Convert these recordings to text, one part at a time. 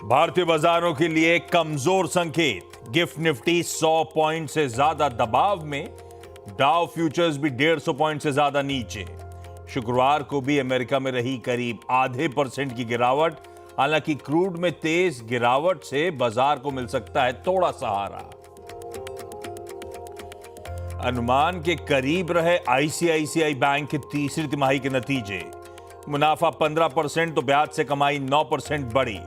भारतीय बाजारों के लिए कमजोर संकेत। गिफ्ट निफ्टी 100 पॉइंट से ज्यादा दबाव में, डाउ फ्यूचर्स भी 150 पॉइंट से ज्यादा नीचे। शुक्रवार को भी अमेरिका में रही करीब 0.5% की गिरावट। हालांकि क्रूड में तेज गिरावट से बाजार को मिल सकता है थोड़ा सहारा। अनुमान के करीब रहे आईसीआईसीआई बैंक की तीसरी तिमाही के नतीजे। मुनाफा 15% तो ब्याज से कमाई 9% बढ़ी।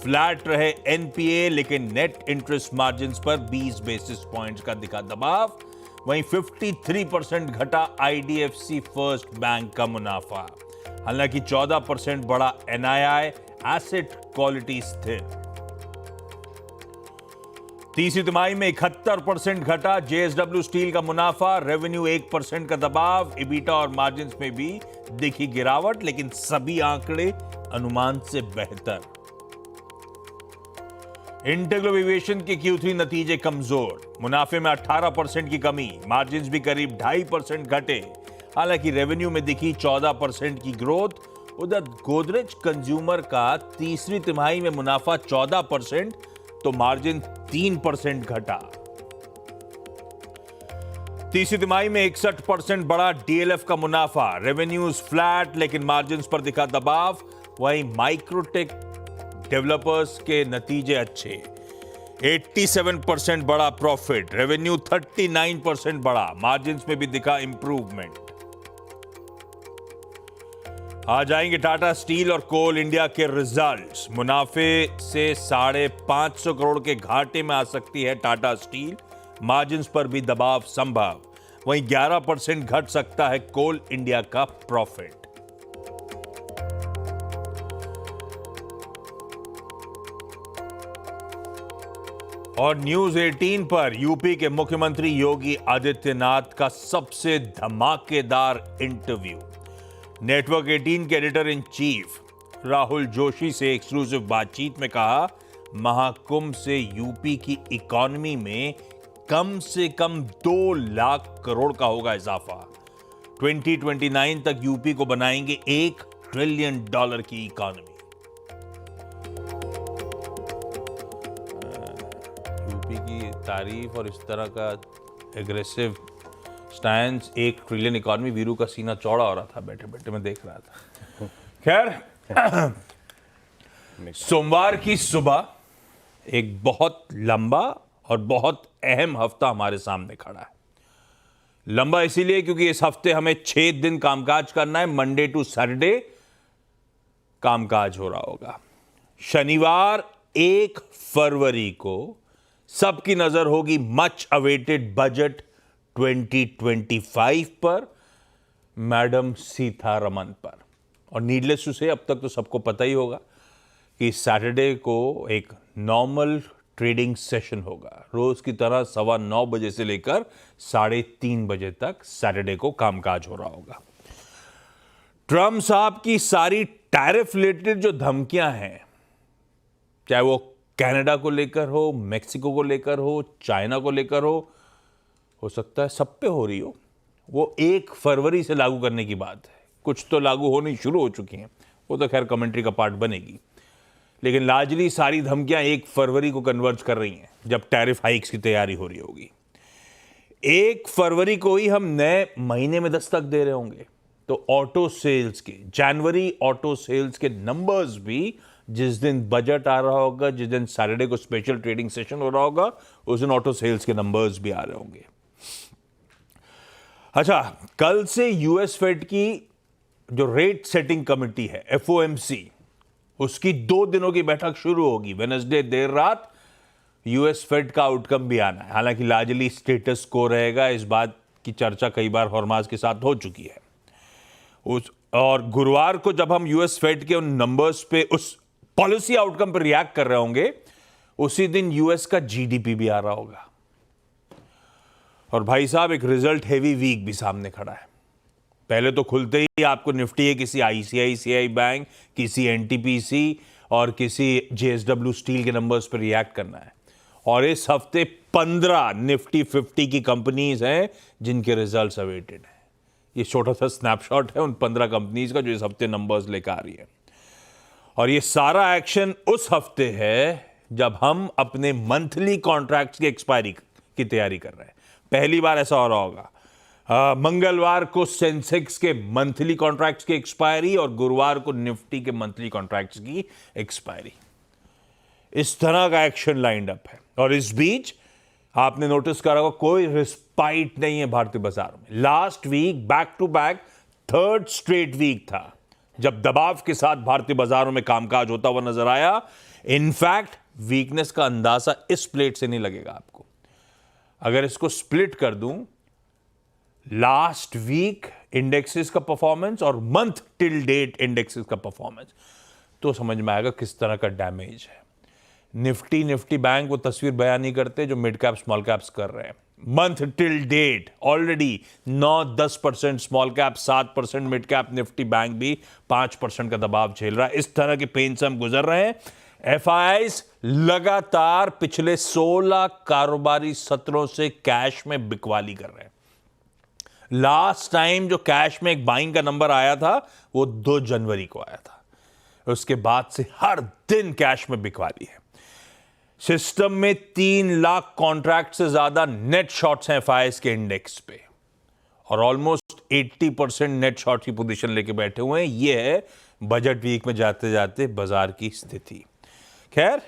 फ्लैट रहे एनपीए, लेकिन नेट इंटरेस्ट मार्जिन पर 20 बेसिस पॉइंट्स का दिखा दबाव। वहीं 53% घटा आईडीएफसी फर्स्ट बैंक का मुनाफा। हालांकि 14% बढ़ा एनआईआई, एसेट क्वालिटी स्थिर। तीसरी तिमाही में 71% घटा जेएसडब्ल्यू स्टील का मुनाफा। रेवेन्यू 1% का दबाव। इबिटा और मार्जिन में भी दिखी गिरावट, लेकिन सभी आंकड़े अनुमान से बेहतर। इंटेग्रो एविएशन के Q3 नतीजे कमजोर। मुनाफे में 18% की कमी, मार्जिन भी करीब 2.5% घटे। हालांकि रेवेन्यू में दिखी 14% की ग्रोथ। उधर गोदरेज कंज्यूमर का तीसरी तिमाही में मुनाफा 14% तो मार्जिन 3% घटा। तीसरी तिमाही में 61% बढ़ा डीएलएफ का मुनाफा। रेवेन्यूज फ्लैट, लेकिन मार्जिन पर दिखा दबाव। वहीं माइक्रोटेक डेवलपर्स के नतीजे अच्छे। 87% बढ़ा प्रॉफिट। रेवेन्यू 39% बढ़ा। मार्जिन में भी दिखा इंप्रूवमेंट। आ जाएंगे टाटा स्टील और कोल इंडिया के रिजल्ट्स। मुनाफे से 550 करोड़ के घाटे में आ सकती है टाटा स्टील। मार्जिन पर भी दबाव संभव। वहीं 11% घट सकता है कोल इंडिया का प्रॉफिट। और न्यूज 18 पर यूपी के मुख्यमंत्री योगी आदित्यनाथ का सबसे धमाकेदार इंटरव्यू। नेटवर्क 18 के editor in chief Rahul Joshi से एक्सक्लूसिव बातचीत में कहा, महाकुंभ से यूपी की इकोनॉमी में कम से कम 2 लाख करोड़ का होगा इजाफा। 2029 तक यूपी को बनाएंगे $1 ट्रिलियन की इकोनॉमी। यूपी की तारीफ और इस तरह का aggressive stand, 1 trillion economy, Veeru का सीना चौड़ा हो रहा था, बैठे बैठे मैं देख रहा था। खैर, सोमवार की सुबह एक बहुत लंबा और बहुत अहम हफ्ता हमारे सामने खड़ा है। लंबा इसीलिए क्योंकि इस हफ्ते हमें 6 दिन कामकाज करना है। मंडे टू सैटरडे कामकाज हो रहा होगा। शनिवार 1 फरवरी को सबकी नजर होगी मच अवेटेड बजट 2025 पर, मैडम सीतारमन पर। और नीडलेस टू से, अब तक तो सबको पता ही होगा कि सैटरडे को एक नॉर्मल ट्रेडिंग सेशन होगा। रोज की तरह 9:15 बजे से लेकर 3:30 बजे तक सैटरडे को कामकाज हो रहा होगा। ट्रम्प साहब की सारी टैरिफ रिलेटेड जो धमकियां हैं, चाहे वो कनाडा को लेकर हो, मेक्सिको को लेकर हो, चाइना को लेकर हो सकता है सब पे हो रही हो, वो 1 फरवरी से लागू करने की बात है। कुछ तो लागू होनी शुरू हो चुकी हैं, वो तो खैर कमेंट्री का पार्ट बनेगी। लेकिन लार्जली सारी धमकियां 1 फरवरी को कन्वर्ज कर रही हैं, जब टैरिफ हाइक्स की तैयारी हो रही होगी। 1 फरवरी को ही हम नए महीने में दस्तक दे रहे होंगे। तो ऑटो सेल्स के जनवरी ऑटो सेल्स के नंबर्स भी, जिस दिन बजट आ रहा होगा, जिस दिन सैटरडे को स्पेशल ट्रेडिंग सेशन हो रहा होगा, उस दिन ऑटो सेल्स के नंबर्स भी आ रहे होंगे। अच्छा, कल से यूएस फेड की जो रेट सेटिंग कमेटी है, FOMC, उसकी 2 दिनों की बैठक शुरू होगी। वेडनेसडे देर रात यूएस फेड का आउटकम भी आना है। हालांकि लार्जली स्टेटस को रहेगा, इस बात की चर्चा कई बार हॉर्माज के साथ हो चुकी है। और गुरुवार को जब हम यूएस फेड के उन नंबर्स पे, उस पॉलिसी आउटकम पर रिएक्ट कर रहे होंगे, उसी दिन यूएस का जीडीपी भी आ रहा होगा। और भाई साहब, एक रिजल्ट हेवी वीक भी सामने खड़ा है। पहले तो खुलते ही आपको निफ्टी है किसी आईसीआईसीआई बैंक, किसी एनटीपीसी और किसी जेएसडब्ल्यू स्टील के नंबर्स पर रिएक्ट करना है। और इस हफ्ते 15 निफ्टी 50 की कंपनीज हैं जिनके रिजल्ट्स अवेटेड हैं। ये छोटा सा स्नैपशॉट है उन 15 कंपनीज का जो इस हफ्ते नंबर्स लेकर आ रही है। और ये सारा एक्शन उस हफ्ते है जब हम अपने मंथली कॉन्ट्रैक्ट्स की एक्सपायरी की तैयारी कर रहे हैं। पहली बार ऐसा हो रहा होगा। मंगलवार को सेंसेक्स के मंथली कॉन्ट्रैक्ट्स की एक्सपायरी और गुरुवार को निफ्टी के मंथली कॉन्ट्रैक्ट्स की एक्सपायरी। इस तरह का एक्शन लाइंड अप है। और इस बीच आपने नोटिस करा होगा कोई रिस्पाइट नहीं है भारतीय बाजार में। Last week back to back third straight week था जब दबाव के साथ भारतीय बाजारों में कामकाज होता हुआ नजर आया। इनफैक्ट वीकनेस का अंदाजा इस प्लेट से नहीं लगेगा आपको। अगर इसको स्प्लिट कर दूं, लास्ट वीक इंडेक्सेस का परफॉर्मेंस और मंथ टिल डेट इंडेक्सेस का परफॉर्मेंस, तो समझ में आएगा किस तरह का डैमेज है। निफ्टी बैंक वो तस्वीर बयान नहीं करते जो मिड कैप स्मॉल कैप्स कर रहे हैं। Month till date already 9-10% small cap, 7% mid cap, Nifty bank भी 5% का दबाव झेल रहा है। इस तरह के पेन से हम गुजर रहे हैं। एफआईआईज लगातार पिछले 16 कारोबारी सत्रों से कैश में बिकवाली कर रहे हैं। लास्ट टाइम जो कैश में एक बाइंग का नंबर आया था वो 2 जनवरी को आया था। उसके बाद से हर दिन कैश में बिकवाली है। सिस्टम में 3 लाख कॉन्ट्रैक्ट से ज्यादा नेट शॉर्ट्स हैं एफआईआईज के इंडेक्स पे और ऑलमोस्ट 80% नेट शॉर्ट की पोजीशन लेके बैठे हुए हैं। ये है बजट वीक में जाते जाते बाजार की स्थिति। खैर,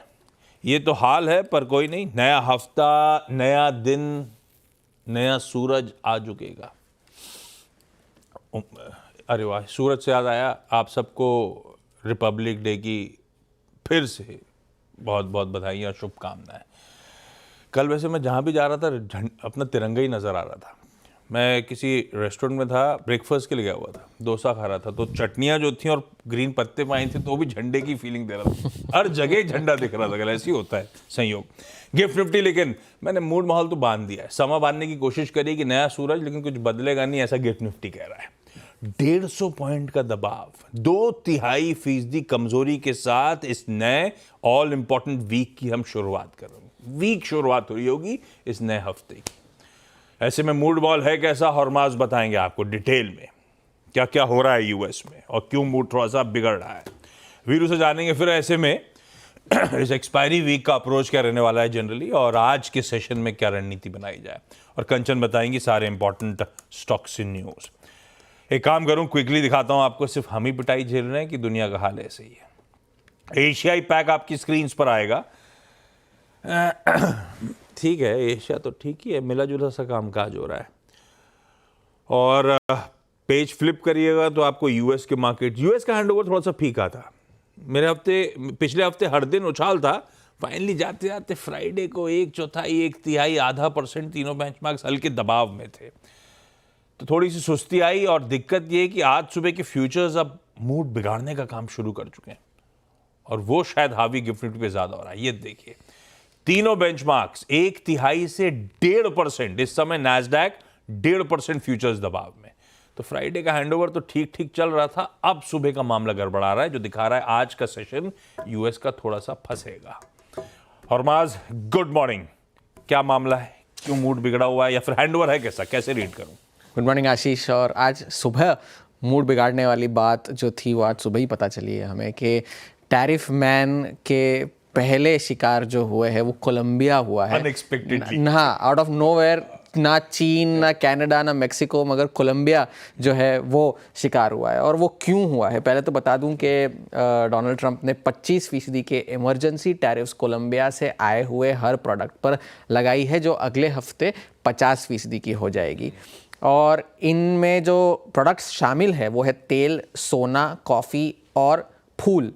ये तो हाल है, पर कोई नहीं। नया हफ्ता, नया दिन, नया सूरज आ झुकेगा। अरे वाह, सूरज से याद आया, आप सबको रिपब्लिक डे की फिर से बहुत बहुत बधाई और शुभकामनाएं। कल वैसे मैं जहाँ भी जा रहा था अपना तिरंगा ही नज़र आ रहा था। मैं किसी रेस्टोरेंट में था, ब्रेकफास्ट के लिए गया हुआ था, डोसा खा रहा था, तो चटनियाँ जो थी और ग्रीन पत्ते पाए थे तो वो भी झंडे की फीलिंग दे रहा था। हर जगह झंडा दिख रहा था। ऐसे ही होता है संयोग। गिफ्ट निफ्टी, लेकिन मैंने मूड माहौल तो बांध दिया है। समा बांधने की कोशिश करी कि नया सूरज, लेकिन कुछ बदलेगा नहीं, ऐसा गिफ्ट निफ्टी कह रहा है। 150 पॉइंट का दबाव, 2/3% कमजोरी के साथ इस नए ऑल इंपॉर्टेंट वीक की हम शुरुआत कर रहे हैं। वीक शुरुआत हो रही होगी इस नए हफ्ते की। ऐसे में मूड बॉल है कैसा, हरमाज बताएंगे आपको डिटेल में क्या क्या हो रहा है यूएस में और क्यों मूड थोड़ा सा बिगड़ रहा है। वीरू से जानेंगे फिर ऐसे में इस एक्सपायरी वीक का अप्रोच क्या रहने वाला है जनरली, और आज के सेशन में क्या रणनीति बनाई जाए। और कंचन बताएंगी सारे इंपॉर्टेंट स्टॉक्स इन न्यूज। एक काम करूं, क्विकली दिखाता हूं आपको, सिर्फ हम ही पिटाई झेल रहे हैं कि दुनिया का हाल ऐसे ही है। एशियाई पैक आपकी स्क्रीन पर आएगा। ठीक है, एशिया तो ठीक ही है, मिला जुला सा कामकाज हो रहा है। और पेज फ्लिप करिएगा तो आपको यूएस के मार्केट, यूएस का हैंडओवर थोड़ा सा फीका था। पिछले हफ्ते हर दिन उछाल था, फाइनली जाते जाते फ्राइडे को 1/4, 1/3, 0.5% तीनों बेंचमार्क्स हल्के दबाव में थे। तो थोड़ी सी सुस्ती आई और दिक्कत ये कि आज सुबह के फ्यूचर्स अब मूड बिगाड़ने का काम शुरू कर चुके हैं और वो शायद हावी गिफ्ट निफ्टी पे ज्यादा हो रहा है। ये देखिए, तीनों बेंचमार्क्स 1/3 से 1.5%, इस समय नैस्डैक 1.5% फ्यूचर्स दबाव में। तो फ्राइडे का हैंडओवर तो ठीक ठीक चल रहा था, अब सुबह का मामला गड़बड़ा रहा है, जो दिखा रहा है आज का सेशन यूएस का थोड़ा सा फंसेगा। हरमाज, गुड मॉर्निंग। क्या मामला है, क्यों मूड बिगड़ा हुआ है, या फिर हैंडओवर है कैसा, कैसे रीड करूं? गुड मॉर्निंग आशीष। और आज सुबह मूड बिगाड़ने वाली बात जो थी वो आज सुबह ही पता चली है हमें कि टैरिफ मैन के पहले शिकार जो हुए हैं वो कोलंबिया हुआ है। अनएक्सपेक्टेडली, हाँ, आउट ऑफ नोवेयर। ना चीन, ना कनाडा, ना मेक्सिको, मगर कोलंबिया जो है वो शिकार हुआ है। और वो क्यों हुआ है, पहले तो बता दूं कि डोनाल्ड ट्रंप ने 25% के इमरजेंसी टैरिफ्स कोलंबिया से आए हुए हर प्रोडक्ट पर लगाई है, जो अगले हफ्ते 50% की हो जाएगी। और इनमें जो प्रोडक्ट्स शामिल है वो है तेल, सोना, कॉफ़ी और फूल।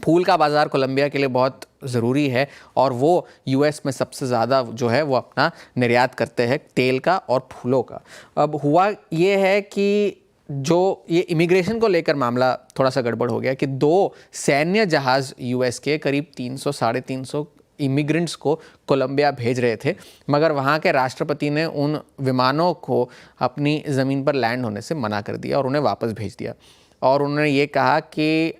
फूल का बाज़ार कोलंबिया के लिए बहुत ज़रूरी है और वो यूएस में सबसे ज़्यादा जो है वो अपना निर्यात करते हैं, तेल का और फूलों का। अब हुआ ये है कि जो ये इमिग्रेशन को लेकर मामला थोड़ा सा गड़बड़ हो गया कि 2 सैन्य जहाज़ यूएस के करीब 300-350 इमिग्रेंट्स को कोलंबिया भेज रहे थे, मगर वहाँ के राष्ट्रपति ने उन विमानों को अपनी ज़मीन पर लैंड होने से मना कर दिया और उन्हें वापस भेज दिया। और उन्होंने ये कहा कि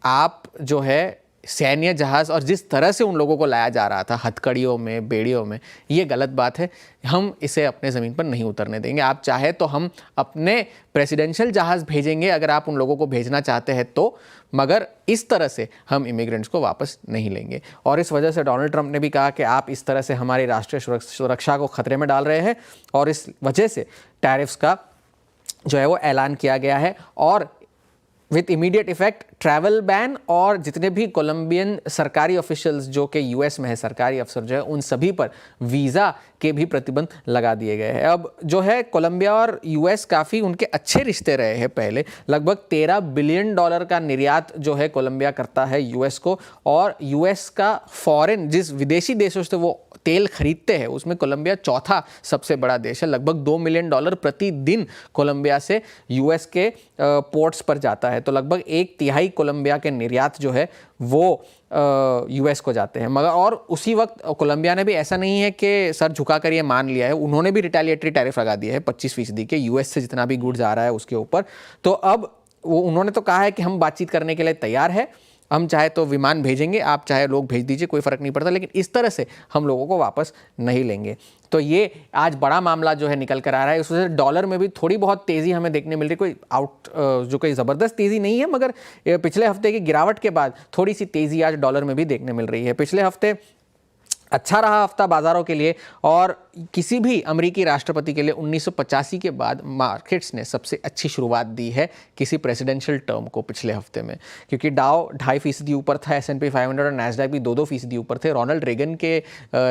आप जो है सैन्य जहाज़ और जिस तरह से उन लोगों को लाया जा रहा था हथकड़ियों में, बेड़ियों में, ये गलत बात है। हम इसे अपने ज़मीन पर नहीं उतरने देंगे। आप चाहे तो हम अपने प्रेसिडेंशियल जहाज़ भेजेंगे अगर आप उन लोगों को भेजना चाहते हैं तो, मगर इस तरह से हम इमिग्रेंट्स को वापस नहीं लेंगे। और इस वजह से डोनाल्ड ट्रंप ने भी कहा कि आप इस तरह से हमारी राष्ट्रीय सुरक्षा को खतरे में डाल रहे हैं, और इस वजह से टैरिफ्स का जो है वो ऐलान किया गया है। और with immediate effect travel ban और जितने भी कोलंबियन सरकारी ऑफिशियल्स जो कि यूएस में है, सरकारी अफसर जो है, उन सभी पर वीज़ा के भी प्रतिबंध लगा दिए गए हैं। अब जो है कोलंबिया और यूएस काफ़ी उनके अच्छे रिश्ते रहे हैं पहले। लगभग $13 बिलियन का निर्यात जो है कोलंबिया करता है यूएस को, और यूएस का फॉरेन जिस विदेशी देशों से वो तेल खरीदते हैं उसमें कोलंबिया चौथा सबसे बड़ा देश है। लगभग $2 मिलियन प्रतिदिन कोलंबिया से यूएस के पोर्ट्स पर जाता है। तो लगभग 1/3 कोलंबिया के निर्यात जो है वो यूएस को जाते हैं। मगर और उसी वक्त कोलंबिया ने भी ऐसा नहीं है कि सर झुकाकर ये मान लिया है, उन्होंने भी रिटेलिएटरी टैरिफ लगा दिए है 25% के यूएस से जितना भी गुड्स आ रहा है उसके ऊपर। तो अब वो उन्होंने तो कहा है कि हम बातचीत करने के लिए तैयार है, हम चाहे तो विमान भेजेंगे, आप चाहे लोग भेज दीजिए, कोई फ़र्क नहीं पड़ता, लेकिन इस तरह से हम लोगों को वापस नहीं लेंगे। तो ये आज बड़ा मामला जो है निकल कर आ रहा है। उस वजह से डॉलर में भी थोड़ी बहुत तेज़ी हमें देखने मिल रही है। कोई कोई ज़बरदस्त तेज़ी नहीं है, मगर पिछले हफ्ते की गिरावट के बाद थोड़ी सी तेज़ी आज डॉलर में भी देखने मिल रही है। पिछले हफ्ते अच्छा रहा हफ्ता बाजारों के लिए, और किसी भी अमेरिकी राष्ट्रपति के लिए 1985 के बाद मार्केट्स ने सबसे अच्छी शुरुआत दी है किसी प्रेसिडेंशियल टर्म को पिछले हफ्ते में, क्योंकि डाउ 2.5% ऊपर था, S&P 500 और नैस्डैक भी 2-2% ऊपर थे। रोनाल्ड रेगन के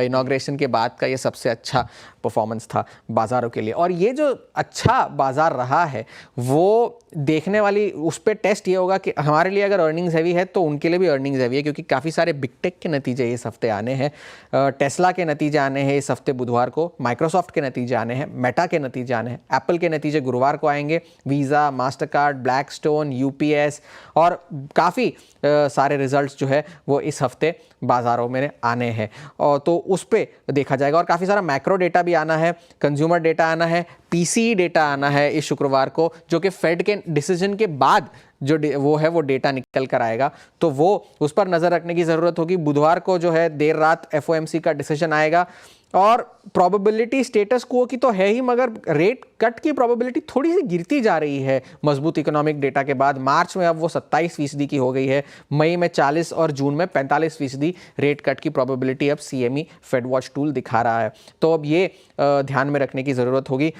इनॉग्रेशन के बाद का ये सबसे अच्छा परफॉर्मेंस था बाज़ारों के लिए। और ये जो अच्छा बाज़ार रहा है वो देखने वाली, उस पर टेस्ट ये होगा कि हमारे लिए अगर अर्निंग्स हैवी है तो उनके लिए भी अर्निंग्स हैवी है, क्योंकि काफ़ी सारे बिग टेक के नतीजे इस हफ्ते आने हैं। टेस्ला के नतीजे आने हैं इस हफ्ते बुधवार को, माइक्रोसॉफ्ट के नतीजे आने हैं, मेटा के नतीजे आने हैं, एप्पल के नतीजे गुरुवार को आएंगे, वीज़ा, मास्टरकार्ड, ब्लैकस्टोन, यूपीएस और काफ़ी सारे रिजल्ट्स जो है वो इस हफ्ते बाज़ारों में आने हैं। और तो उस पर देखा जाएगा। और काफ़ी सारा मैक्रो डेटा भी आना है, कंज्यूमर डेटा आना है, पीसीई डेटा आना है इस शुक्रवार को, जो कि फेड के डिसीजन के बाद जो वो है वो डेटा निकल कर आएगा। तो वो उस पर नज़र रखने की ज़रूरत होगी। बुधवार को जो है देर रात एफओएमसी का डिसीजन आएगा, और प्रोबेबिलिटी स्टेटस को की तो है ही, मगर रेट कट की प्रोबेबिलिटी थोड़ी सी गिरती जा रही है मजबूत इकोनॉमिक डेटा के बाद। मार्च में अब वो 27% की हो गई है, मई में 40 और जून में 45% रेट कट की प्रोबेबिलिटी अब सीएमई फेड वॉच टूल दिखा रहा है। तो अब ये ध्यान में रखने की ज़रूरत होगी।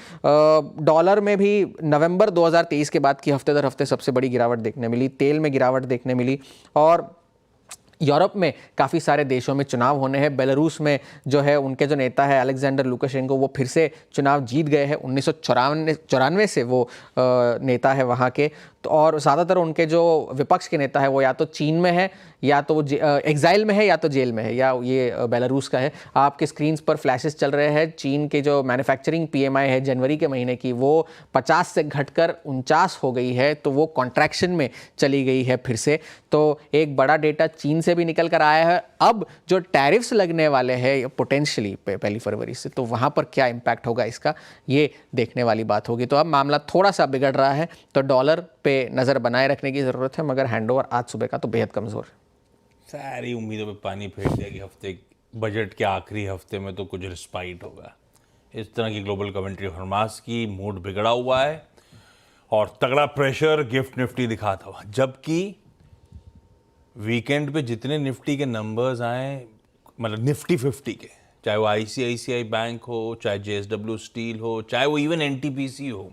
डॉलर में भी नवंबर 2023 के बाद की हफ्ते दर हफ्ते सबसे बड़ी गिरावट देखने मिली, तेल में गिरावट देखने मिली, और यूरोप में काफ़ी सारे देशों में चुनाव होने हैं। बेलारूस में जो है उनके जो नेता है अलेक्जेंडर लुकाशेंको, वो फिर से चुनाव जीत गए हैं। 1994 से वो नेता है वहाँ के। तो और ज़्यादातर उनके जो विपक्ष के नेता है वो या तो चीन में है, या तो वो एग्जाइल में है, या तो जेल में है, या ये बेलारूस का है। आपके स्क्रीन्स पर फ्लैशेस चल रहे हैं। चीन के जो मैन्युफैक्चरिंग PMI है जनवरी के महीने की, वो 50 से घटकर 49 हो गई है, तो वो कॉन्ट्रैक्शन में चली गई है फिर से। तो एक बड़ा डेटा चीन से भी निकल कर आया है। अब जो टैरिफ्स लगने वाले हैं पोटेंशियली 1 फरवरी से, तो वहाँ पर क्या इम्पैक्ट होगा इसका, ये देखने वाली बात होगी। तो अब मामला थोड़ा सा बिगड़ रहा है, तो डॉलर पे नज़र बनाए रखने की ज़रूरत है, मगर हैंडओवर आज सुबह का तो बेहद कमज़ोर है। सारी उम्मीदों पे पानी फेर दिया कि हफ्ते बजट के आखिरी हफ्ते में तो कुछ रिस्पाइट होगा। इस तरह की ग्लोबल कमेंट्री हरमास की, मूड बिगड़ा हुआ है और तगड़ा प्रेशर गिफ्ट निफ्टी दिखाता हुआ। जबकि वीकेंड पे जितने निफ्टी के नंबर्स आए, मतलब निफ्टी 50 के, चाहे वो ICICI बैंक हो, चाहे JSW स्टील हो, चाहे वो इवन NTPC हो,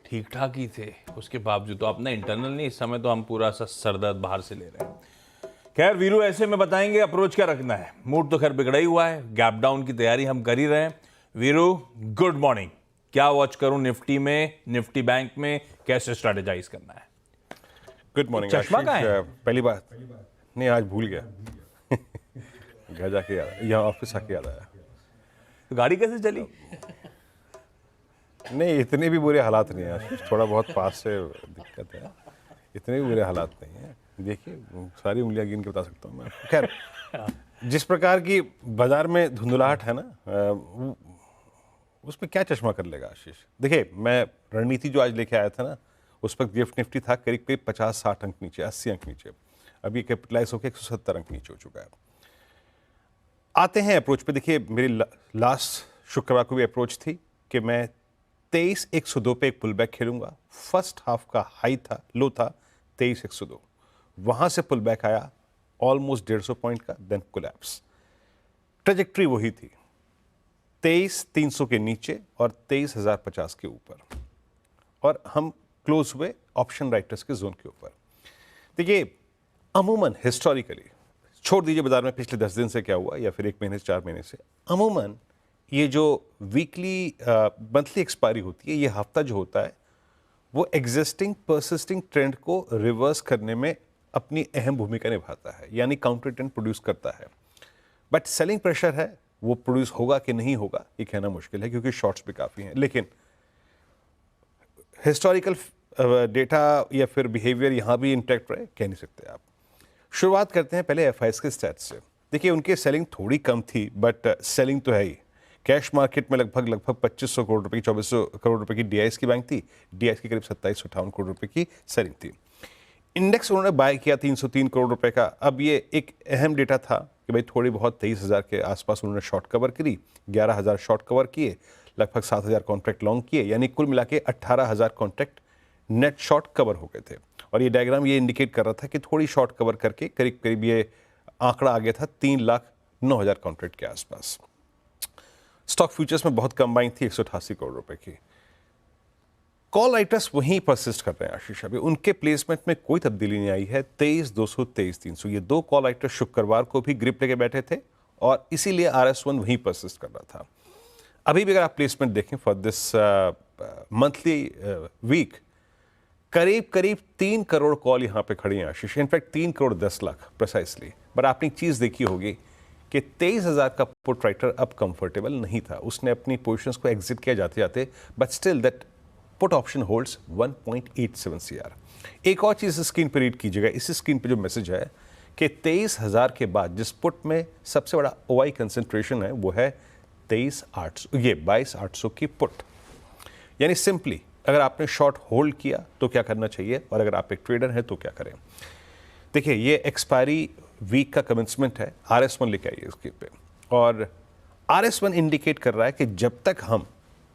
ठीक ठाक ही थे। उसके बावजूद तो अपना इंटरनल नहीं, इस समय तो हम पूरा सा सरदर्द बाहर से ले रहे हैं। खैर वीरू ऐसे में बताएंगे अप्रोच क्या रखना है। मूड तो खैर बिगड़ा ही हुआ है, गैप डाउन की तैयारी हम कर ही रहे हैं। वीरू गुड मॉर्निंग, क्या वॉच करूं निफ्टी में, निफ्टी बैंक में, कैसे स्ट्रेटेजाइज करना है? Good morning. चश्मा कहाँ है? पहली बात नहीं, आज भूल गया घर जाके याद, यहाँ ऑफिस आके याद आया। तो गाड़ी कैसे चली? नहीं, इतने भी बुरे हालात नहीं है, थोड़ा बहुत पास से दिक्कत है, इतने भी बुरे हालात नहीं है। देखिए सारी उंगलियां गिन के बता सकता हूँ मैं। खैर, जिस प्रकार की बाजार में धुंधलाहट है ना, उस पर क्या चश्मा कर लेगा आशीष। देखिए, मैं रणनीति जो आज लेके आया था ना, उस पर गिफ्ट निफ्टी था करीब करीब 50-60 अंक नीचे, 80 अंक नीचे। अभी कैपिटलाइज होकर 170 अंक नीचे हो चुका है। आते हैं अप्रोच पे। देखिए मेरी लास्ट शुक्रवार को भी अप्रोच थी कि मैं 23,102 पे एक पुल बैक खेलूंगा। फर्स्ट हाफ का हाई था, लो था 23,102, वहां से पुल बैक आया ऑलमोस्ट 150 पॉइंट का, देन कोलैप्स। ट्रेजेक्ट्री वही थी, 23,300 के नीचे और 23,050 के ऊपर, और हम क्लोज हुए ऑप्शन राइटर्स के जोन के ऊपर। देखिए अमूमन हिस्टोरिकली, छोड़ दीजिए बाजार में पिछले 10 दिन से क्या हुआ या फिर 1 महीने से 4 महीने से, अमूमन ये जो वीकली मंथली एक्सपायरी होती है, ये हफ्ता जो होता है वो एग्जिस्टिंग परसिस्टिंग ट्रेंड को रिवर्स करने में अपनी अहम भूमिका निभाता है, यानी काउंटर ट्रेंड प्रोड्यूस करता है। बट सेलिंग प्रेशर है, वो प्रोड्यूस होगा कि नहीं होगा ये कहना मुश्किल है, क्योंकि शॉर्ट्स भी काफ़ी हैं। लेकिन हिस्टोरिकल डेटा या फिर बिहेवियर यहाँ भी इंटैक्ट रहे कह नहीं सकते आप। शुरुआत करते हैं पहले एफआईएस के स्टैट्स से। देखिए उनकी सेलिंग थोड़ी कम थी, बट सेलिंग तो है ही। कैश मार्केट में लगभग 2500 करोड़ रुपए की, 2400 करोड़ रुपए की डीआईएस की बैंक थी, डीआईएस की करीब 2758 करोड़ रुपए की सेलिंग थी। इंडेक्स उन्होंने बाय किया 303 करोड़ रुपए का। अब ये एक अहम डेटा था कि भाई थोड़ी बहुत 23,000 के आसपास उन्होंने शॉर्ट कवर करी, 11,000 शॉर्ट कवर किए, लगभग 7,000 कॉन्ट्रैक्ट लॉन्ग किए, यानी कुल मिला के 18,000 कॉन्ट्रैक्ट नेट शॉर्ट कवर हो गए थे। और ये डायग्राम ये इंडिकेट कर रहा था कि थोड़ी शॉर्ट कवर करके करीब करीब ये आंकड़ा आ गया था 3,09,000 कॉन्ट्रैक्ट के आसपास। स्टॉक फ्यूचर्स में बहुत कम बाइंग थी, 188 करोड़ रुपए की। कॉल राइटर्स वहीं परसिस्ट कर रहे हैं आशीष, अभी उनके प्लेसमेंट में कोई तब्दीली नहीं आई है। 23,200, 23,300, ये दो कॉल राइटर्स शुक्रवार को भी ग्रिप लेके बैठे थे और इसीलिए RS1 वहीं परसिस्ट कर रहा था। अभी भी अगर आप प्लेसमेंट देखें फॉर दिस मंथली वीक, करीब करीब 3 करोड़ कॉल यहाँ पे खड़ी हैं Ashish, in fact 3 crore 10 lakh precisely. But आपने एक चीज़ देखी होगी कि 23,000 का पुट राइटर अब कंफर्टेबल नहीं था, उसने अपनी पोजीशंस को एग्जिट किया जाते जाते, but still that put option holds 1.87 CR। एक और चीज़ स्क्रीन पर रीड कीजिएगा, इस स्क्रीन पे जो मैसेज है कि 23,000 के बाद जिस पुट में सबसे बड़ा OI कंसेंट्रेशन है वो है 23,800, ये 22,800 की पुट। यानी सिंपली अगर आपने शॉर्ट होल्ड किया तो क्या करना चाहिए, और अगर आप एक ट्रेडर हैं तो क्या करें। देखिए ये एक्सपायरी वीक का कमेंसमेंट है, RS1 लेके आइए इसके पे, और RS1 इंडिकेट कर रहा है कि जब तक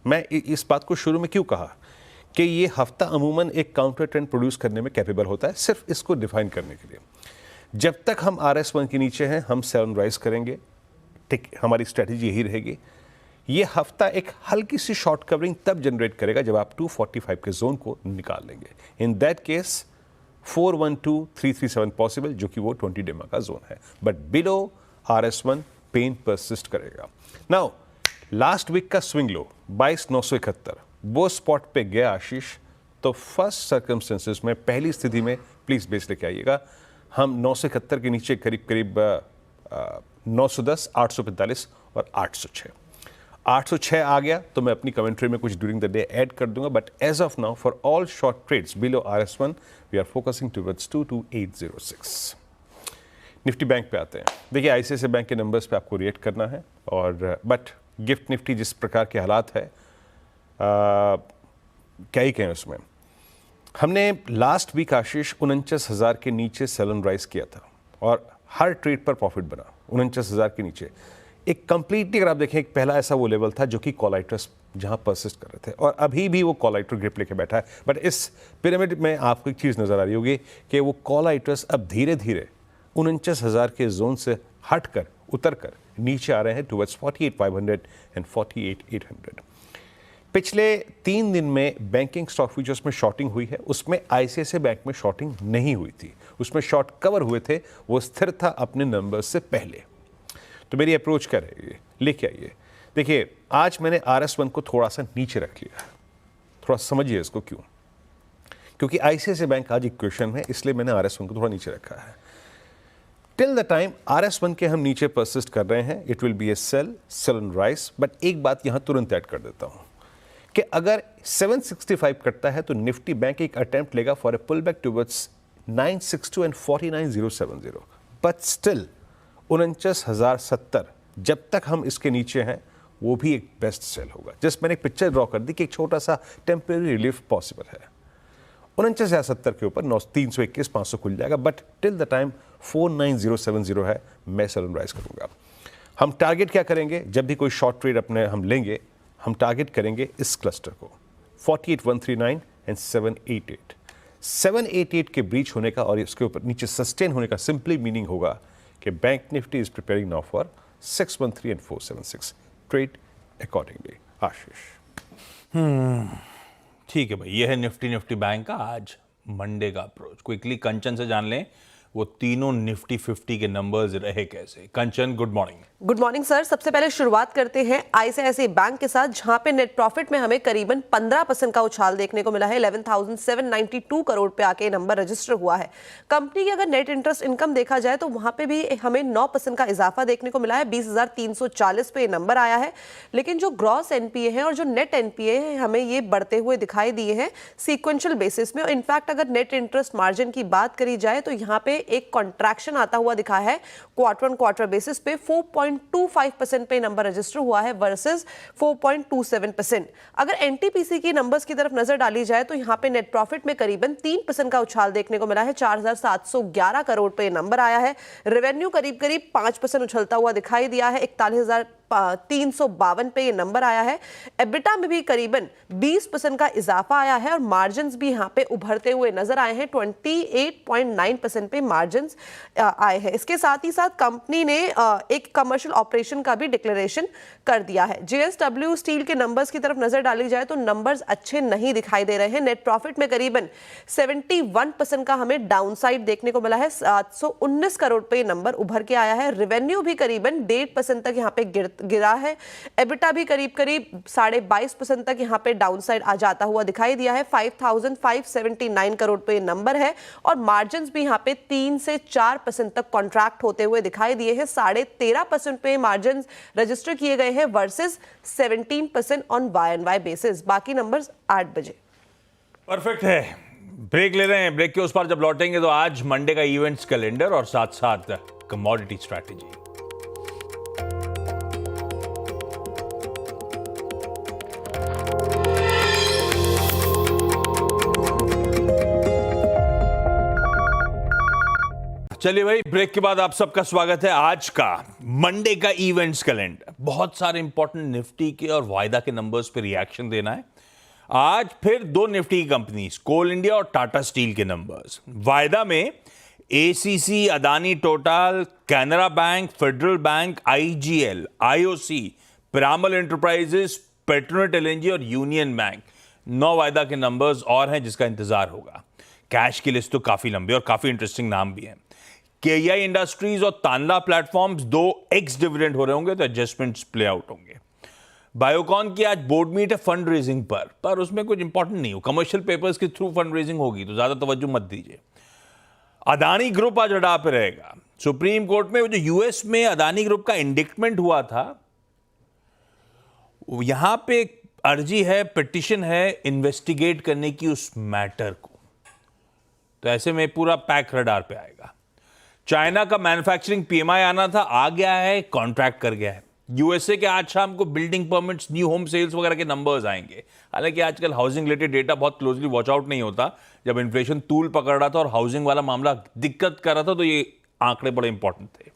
मैं इस बात को शुरू में क्यों कहा कि ये हफ्ता अमूमन एक काउंटर ट्रेंड प्रोड्यूस करने में कैपेबल होता है, सिर्फ इसको डिफाइन करने के लिए। जब तक हम RS1 के नीचे हैं हम सेल राइज करेंगे, ठीक हमारी स्ट्रेटेजी यही रहेगी। ये हफ्ता एक हल्की सी शॉर्ट कवरिंग तब जनरेट करेगा जब आप 245 के जोन को निकाल लेंगे। इन दैट केस 412-337 पॉसिबल, जो कि वो 20 डेमा का जोन है, but below RS1 pain persist करेगा। नाउ लास्ट वीक का स्विंग लो 22,971, वो स्पॉट पे गया आशीष, तो फर्स्ट सर्कमस्टेंसेस में पहली स्थिति में प्लीज बेस लेके आइएगा, हम 971 के नीचे करीब करीब 910, 845 और 806। 806 आ गया तो मैं अपनी कमेंट्री में कुछ ड्यूरिंग द डे ऐड कर दूंगा, but as of now for all short trades below RS1 we are focusing towards 22806। Nifty bank पे आते हैं। देखिए ICICI बैंक के नंबर्स पे आपको रिएक्ट करना है, और बट गिफ्ट निफ्टी जिस प्रकार के हालात है क्या ही कहें उसमें। हमने लास्ट वीक आशीष 49,000 के नीचे सेल एंड राइज किया था और हर ट्रेड पर प्रॉफिट बना 49,000 के नीचे। एक कंप्लीटली अगर आप देखें, एक पहला ऐसा वो लेवल था जो कि कॉलाइटर्स जहां परसिस्ट कर रहे थे, और अभी भी वो कॉलाइटर ग्रिप लेके बैठा है। बट इस पिरामिड में आपको एक चीज़ नज़र आ रही होगी कि वो कॉलाइटर्स अब धीरे धीरे 49,000 के जोन से हटकर उतरकर नीचे आ रहे हैं टुवर्ड्स 48,500 एंड 48,800। पिछले 3 दिन में बैंकिंग स्टॉक फ्यूचर्स में शॉर्टिंग हुई है, उसमें ICICI बैंक में शॉर्टिंग नहीं हुई थी, उसमें शॉर्ट कवर हुए थे, वो स्थिर था अपने नंबर से पहले। तो मेरी अप्रोच क्या रहेगी, लेके आइए। देखिए आज मैंने RS1 को थोड़ा सा नीचे रख लिया है, थोड़ा समझिए इसको क्यों, क्योंकि ICICI बैंक आज इक्वेशन में, इसलिए मैंने RS1 को थोड़ा नीचे रखा है। टिल द टाइम RS1 के हम नीचे परसिस्ट कर रहे हैं, it will be a sell and rise. But एक बात यहां तुरंत ऐड कर देता हूं कि अगर 765 कटता है तो निफ्टी बैंक एक अटेम्प्ट लेगा for a pull back towards 962 and 49,070। But still 49,070 जब तक हम इसके नीचे हैं वो भी एक बेस्ट सेल होगा। जस्ट मैंने एक पिक्चर ड्रॉ कर दी कि एक छोटा सा टेम्परेरी रिलीफ पॉसिबल है। 49,70 के ऊपर 321 500 खुल जाएगा, बट टिल द टाइम 49070 है, मैं सनराइज करूंगा। हम टारगेट क्या करेंगे? जब भी कोई शॉर्ट ट्रेड अपने हम लेंगे, हम टारगेट करेंगे इस क्लस्टर को 48139 एंड 788। 788 के ब्रीच होने का और इसके ऊपर नीचे सस्टेन होने का सिंपली मीनिंग होगा कि bank Nifty is preparing now for 613 and 476। Trade accordingly. Ashish. ठीक है भाई, ये है निफ्टी बैंक का आज मंडे का अप्रोच। क्विकली कंचन से जान लें वो तीनों निफ्टी 50 के नंबर्स रहे कैसे। Kanchan, good morning. Good morning sir. सबसे पहले शुरुआत करते हैं आईसीआईसीआई बैंक के साथ, जहां पे नेट प्रॉफिट में हमें करीबन 15% का उछाल देखने को मिला है। 11,792 करोड़ पे आके नंबर रजिस्टर हुआ है। कंपनी की अगर नेट इंटरेस्ट इनकम देखा जाए तो वहां पे भी हमें 9% का इजाफा देखने को मिला है। 20,340 पे नंबर आया है। लेकिन जो ग्रॉस एनपीए है और जो नेट एनपीए है हमें ये बढ़ते हुए दिखाई दिए हैं सीक्वेंशियल बेसिस में। और इनफैक्ट अगर नेट इंटरेस्ट मार्जिन की बात करी जाए तो यहाँ पे एक कॉन्ट्रैक्शन आता हुआ दिखा है क्वार्टर ऑन क्वार्टर बेसिस पे। 4.25% पे नंबर रजिस्टर हुआ है वर्सेस 4.27%। अगर एनटीपीसी की नंबर्स की तरफ नजर डाली जाए तो यहाँ पे नेट प्रॉफिट में करीबन 3% का उछाल देखने को मिला है। 4,711 करोड़ पे नंबर आया है। रेवेन्यू करीब 5% उछलता हुआ दिखाई दिया है। 41,352 पे ये नंबर आया है। एबिटा में भी करीबन 20% का इजाफा आया है और मार्जिन्स भी यहाँ पे उभरते हुए नजर आए हैं। 28.9% पे मार्जिन्स आए हैं। इसके साथ ही साथ कंपनी ने एक कमर्शियल ऑपरेशन का भी डिक्लेरेशन कर दिया है। जेएसडब्ल्यू स्टील के नंबर्स की तरफ नजर डाली जाए तो नंबर्स अच्छे नहीं दिखाई दे रहे हैं। नेट प्रॉफिट में करीबन 71% का हमें डाउनसाइड देखने को मिला है। 719 करोड़ पे नंबर उभर के आया है। रेवेन्यू भी करीबन 1.5% तक यहाँ पे गिरा है। एबिटा भी करीब 22.5% तक यहाँ पे डाउनसाइड आ जाता हुआ दिखाई दिया है। 5,579 करोड़ पे नंबर है और मार्जिन्स भी यहाँ पे 3 से 4% तक कॉन्ट्रैक्ट होते हुए दिखाई दिए हैं। 13.5% पे मार्जिन्स रजिस्टर किए गए हैं वर्सेस 17% ऑन YoY बेसिस। बाकी नंबर्स 8 बजे। परफेक्ट है। ब्रेक ले रहे हैं। ब्रेक के उस पार जब लौटेंगे तो आज मंडे का इवेंट्स कैलेंडर और साथ साथ कमोडिटी स्ट्रैटेजी। चलिए भाई, ब्रेक के बाद आप सबका स्वागत है। आज का मंडे का इवेंट्स कैलेंडर, बहुत सारे इंपॉर्टेंट निफ्टी के और वायदा के नंबर्स पे रिएक्शन देना है। आज फिर दो निफ्टी की कंपनीज, कोल इंडिया और टाटा स्टील के नंबर्स। वायदा में ACC, Adani total, Canara bank, federal bank, IGL, IOC, Piramal enterprises, Petronet LNG और यूनियन बैंक। 9 वायदा के नंबर्स और हैं जिसका इंतजार होगा। कैश की लिस्ट तो काफी लंबी और काफी इंटरेस्टिंग नाम भी हैं। केआई इंडस्ट्रीज और तानला प्लेटफॉर्म्स 2 एक्स डिविडेंड हो रहे होंगे तो एडजस्टमेंट्स प्ले आउट होंगे। बायोकॉन की आज बोर्ड मीट है फंड रेजिंग पर उसमें कुछ इंपॉर्टेंट नहीं हो। कमर्शियल पेपर्स के थ्रू फंड रेजिंग होगी तो ज्यादा तवज्जो मत दीजिए। अदानी ग्रुप आज अड्डा पे रहेगा। सुप्रीम कोर्ट में जो यूएस में अदानी ग्रुप का इंडिक्टमेंट हुआ था, यहां पे एक अर्जी है, पिटिशन है इन्वेस्टिगेट करने की उस मैटर को। तो ऐसे में पूरा पैक रडार पे आएगा। चाइना का मैन्युफैक्चरिंग पीएमआई आना था, आ गया है, कॉन्ट्रैक्ट कर गया है। यूएसए के आज शाम को building permits, new home sales वगैरह के नंबर्स आएंगे। हालांकि आजकल हाउसिंग रिलेटेड डेटा बहुत क्लोजली वॉच आउट नहीं होता। जब इन्फ्लेशन तूल पकड़ रहा था और हाउसिंग वाला मामला दिक्कत कर रहा था तो ये आंकड़े बड़े इंपॉर्टेंट थे।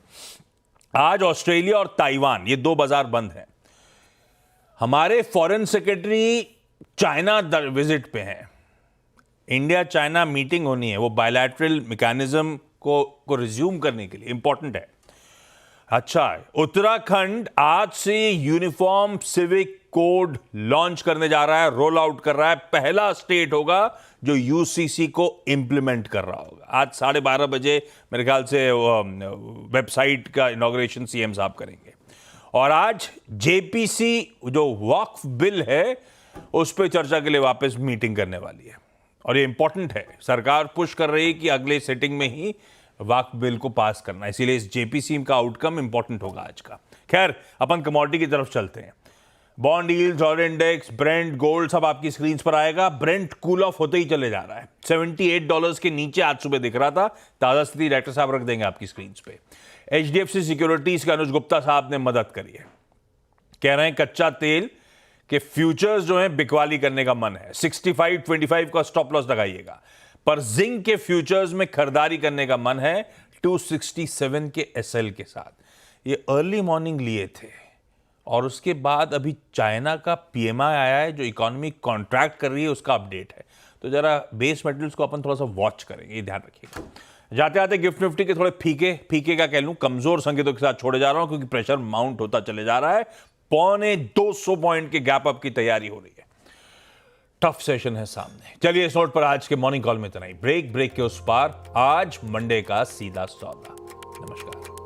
आज ऑस्ट्रेलिया और ताइवान, ये 2 बाजार बंद हैं। हमारे फॉरेन सेक्रेटरी चाइना विजिट पे हैं। इंडिया चाइना मीटिंग होनी है, वो बायलैटरल मैकेनिज्म को रिज्यूम करने के लिए इंपॉर्टेंट है। अच्छा, उत्तराखंड आज से यूनिफॉर्म सिविक कोड लॉन्च करने जा रहा है, रोल आउट कर रहा है। पहला स्टेट होगा जो यूसीसी को इंप्लीमेंट कर रहा होगा। आज 12:30 बजे मेरे ख्याल से वेबसाइट का इनॉग्रेशन सीएम साहब करेंगे। और आज जेपीसी जो वक्फ बिल है उस पर चर्चा के लिए वापस मीटिंग करने वाली है और ये इंपॉर्टेंट है। सरकार पुश कर रही है कि अगले सिटिंग में ही वक्फ बिल को पास करना, इसीलिए इस जेपीसी का आउटकम इंपॉर्टेंट होगा आज का। खैर, अपन कमोडिटी की तरफ चलते हैं। Bond yields, dollar index, Brent, gold सब आपकी स्क्रीन पर आएगा। ब्रेंट कूल ऑफ होते ही चले जा रहा है। $78 के नीचे आज सुबह दिख रहा था। ताजा स्थिति डायरेक्टर साहब रख देंगे आपकी स्क्रीन पे। एचडीएफसी सिक्योरिटीज के अनुज गुप्ता साहब ने मदद करी है। कह रहे हैं कच्चा तेल कि फ्यूचर्स जो है बिकवाली करने का मन है, 65-25 का स्टॉप लॉस लगाइएगा, पर जिंक के फ्यूचर्स में खरीदारी करने का मन है 267 के एसएल के साथ। ये अर्ली मॉर्निंग लिए थे और उसके बाद अभी चाइना का पीएमआई आया है जो इकोनॉमी कॉन्ट्रैक्ट कर रही है, उसका अपडेट है। तो जरा बेस मेटल्स को अपन थोड़ा सा वॉच करेंगे, ये ध्यान रखिएगा। जाते आते गिफ्ट निफ्टी के थोड़े फीके का कह लूं, कमजोर संकेतों के साथ छोड़े जा रहा हूं क्योंकि प्रेशर माउंट होता चले जा रहा है। 250 पॉइंट के गैप अप की तैयारी हो रही है। टफ सेशन है सामने। चलिए इस नोट पर आज के मॉर्निंग कॉल में इतना ही। ब्रेक के उस पार आज मंडे का सीधा सौदा। नमस्कार।